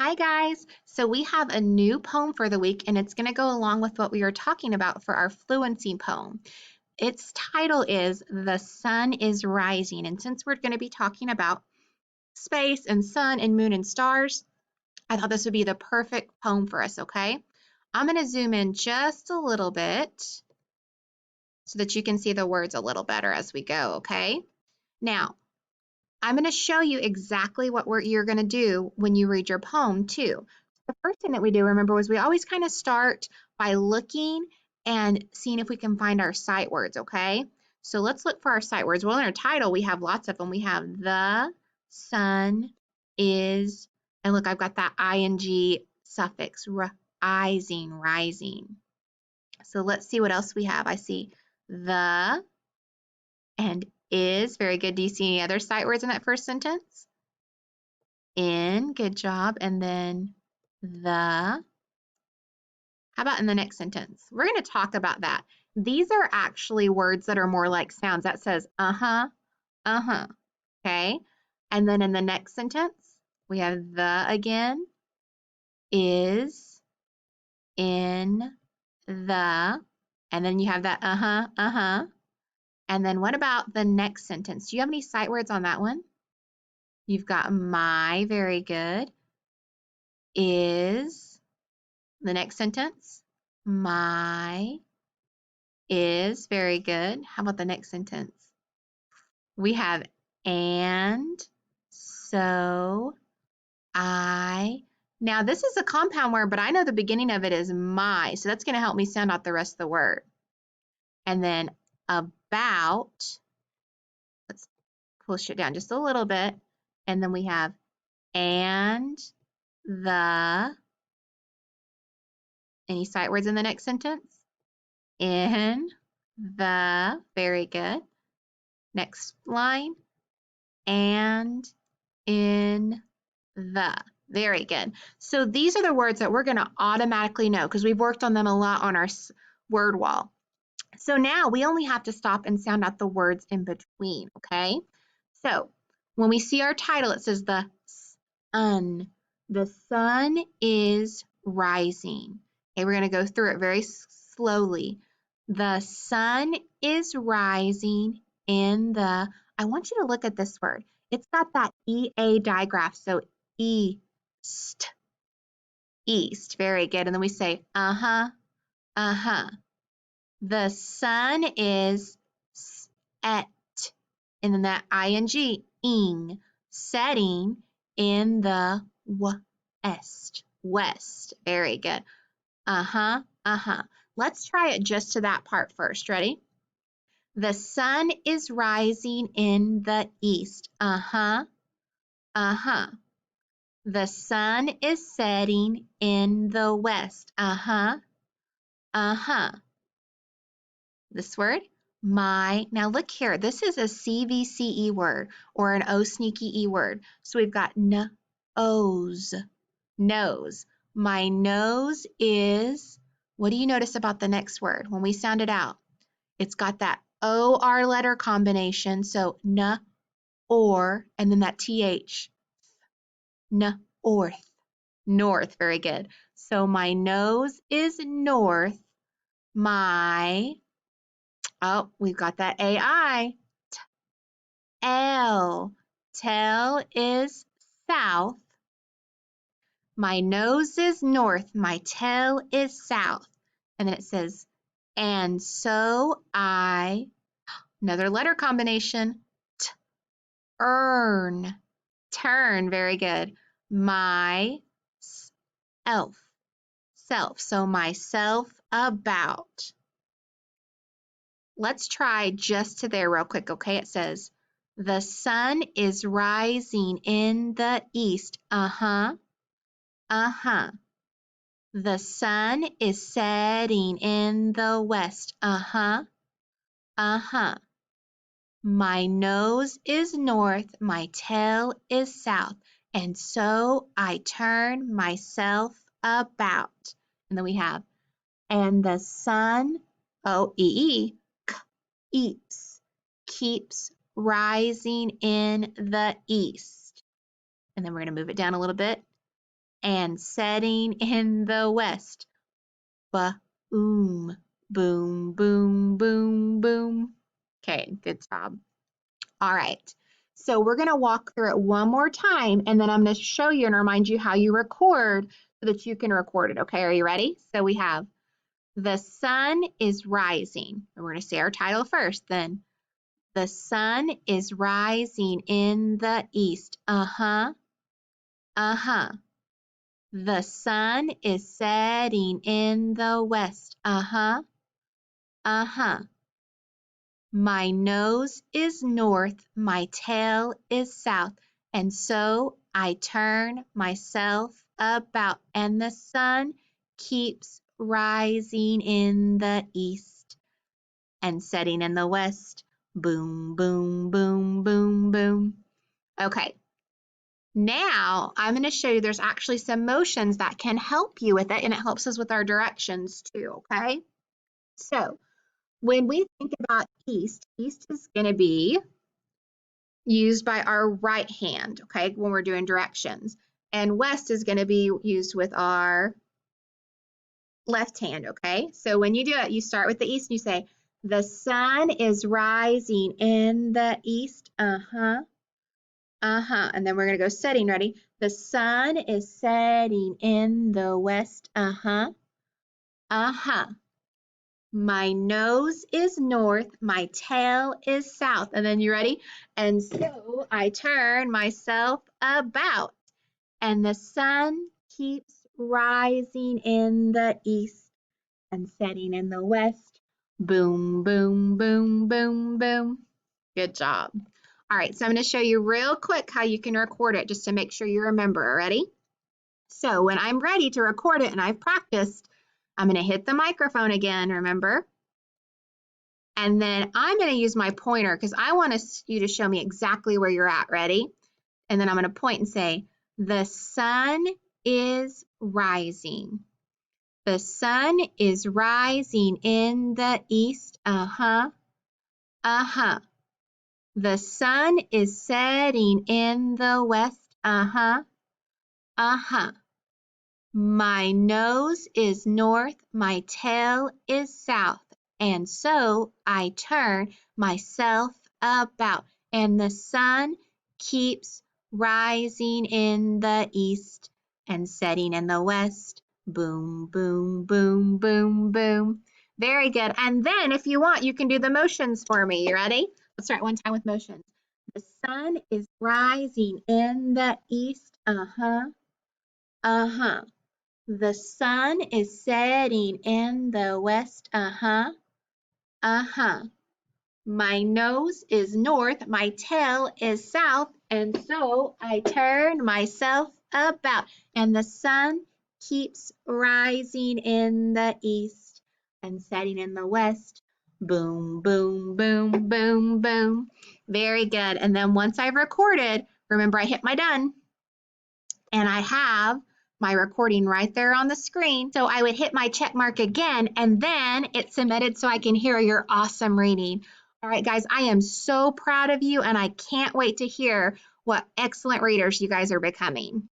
Hi guys! So we have a new poem for the week and it's going to go along with what we were talking about for our fluency poem. Its title is The Sun is Rising, and since we're going to be talking about space and sun and moon and stars, I thought this would be the perfect poem for us, okay? I'm going to zoom in just a little bit so that you can see the words a little better as we go, okay? Now, I'm going to show you exactly what you're going to do when you read your poem too. The first thing that we do, remember, was we always kind of start by looking and seeing if we can find our sight words, okay? So let's look for our sight words. Well, in our title, we have lots of them. We have the sun is, and look, I've got that ing suffix, rising. So let's see what else we have. I see the and is, very good. Do you see any other sight words in that first sentence? In, good job. And then the. How about in the next sentence? We're going to talk about that. These are actually words that are more like sounds. That says uh-huh, okay? And then in the next sentence, we have the again, is, in, the, and then you have that uh-huh. And then what about the next sentence? Do you have any sight words on that one? You've got my, very good. Is, the next sentence, my is, very good. How about the next sentence? We have and, so, I. Now this is a compound word, but I know the beginning of it is my, so that's going to help me sound out the rest of the word. And then about, let's push it down just a little bit, and then we have and, the. Any sight words in the next sentence? In, the, very good. Next line, and, in, the, very good. So these are the words that we're going to automatically know because we've worked on them a lot on our word wall. So now we only have to stop and sound out the words in between, okay? So when we see our title, it says the sun. The sun is rising. Okay, we're going to go through it very slowly. The sun is rising in the, I want you to look at this word. It's got that EA digraph, so east, east, very good. And then we say, uh-huh. The sun is set, and then that ing, setting in the west. Very good. Let's try it just to that part first. Ready? The sun is rising in the east. The sun is setting in the west. This word, my. Now look here. This is a CVCE word or an O sneaky E word. So we've got nose. My nose is, what do you notice about the next word when we sound it out? It's got that OR letter combination. So or, and then that TH. North, very good. So my nose is north. My, oh, we've got that AI. Tell is south. My nose is north. My tail is south. And then it says, and so I, another letter combination, turn, very good. My self. So myself about. Let's try just to there real quick, okay? It says, the sun is rising in the east. The sun is setting in the west. My nose is north, my tail is south, and so I turn myself about. And then we have, and the sun, keeps rising in the east. And then we're going to move it down a little bit. and setting in the west. Ba-oom, boom, boom, boom, boom. Okay, good job. All right, so we're going to walk through it one more time, and then I'm going to show you and remind you how you record so that you can record it. Okay, are you ready? So we have the sun is rising. And we're going to say our title first then. The sun is rising in the east. Uh-huh. Uh-huh. The sun is setting in the west. Uh-huh. Uh-huh. My nose is north, my tail is south, and so I turn myself about, and the sun keeps rising in the east and setting in the west. Boom, boom, boom, boom, boom. Okay, now I'm going to show you there's actually some motions that can help you with it, and it helps us with our directions too, okay? So when we think about east, east is going to be used by our right hand, okay, when we're doing directions. And west is going to be used with our left hand, okay? So when you do it, you start with the east and you say, the sun is rising in the east. Uh-huh. Uh-huh. And then we're going to go setting. Ready? The sun is setting in the west. Uh-huh. Uh-huh. My nose is north, my tail is south. And then you ready? And so I turn myself about, and the sun keeps rising in the east and setting in the west. Boom, boom, boom, boom, boom. Good job. All right, so I'm going to show you real quick how you can record it just to make sure you remember. Ready? So when I'm ready to record it and I've practiced, I'm going to hit the microphone again, remember? And then I'm going to use my pointer because I want you to show me exactly where you're at. Ready? And then I'm going to point and say, the sun is rising. The sun is rising in the east. Uh-huh. Uh-huh. The sun is setting in the west. Uh-huh. Uh-huh. My nose is north, my tail is south, and so I turn myself about, and the sun keeps rising in the east and setting in the west. Boom, boom, boom, boom, boom. Very good. And then if you want, you can do the motions for me. You ready? Let's start one time with motions. The sun is rising in the east. Uh-huh. Uh-huh. The sun is setting in the west. Uh-huh. Uh-huh. My nose is north, my tail is south, and so I turn myself about, and the sun keeps rising in the east and setting in the west. Boom, boom, boom, boom, boom. Very good. And then once I've recorded, remember I hit my done. And I have my recording right there on the screen. So I would hit my check mark again, and then it's submitted so I can hear your awesome reading. All right, guys, I am so proud of you, and I can't wait to hear what excellent readers you guys are becoming.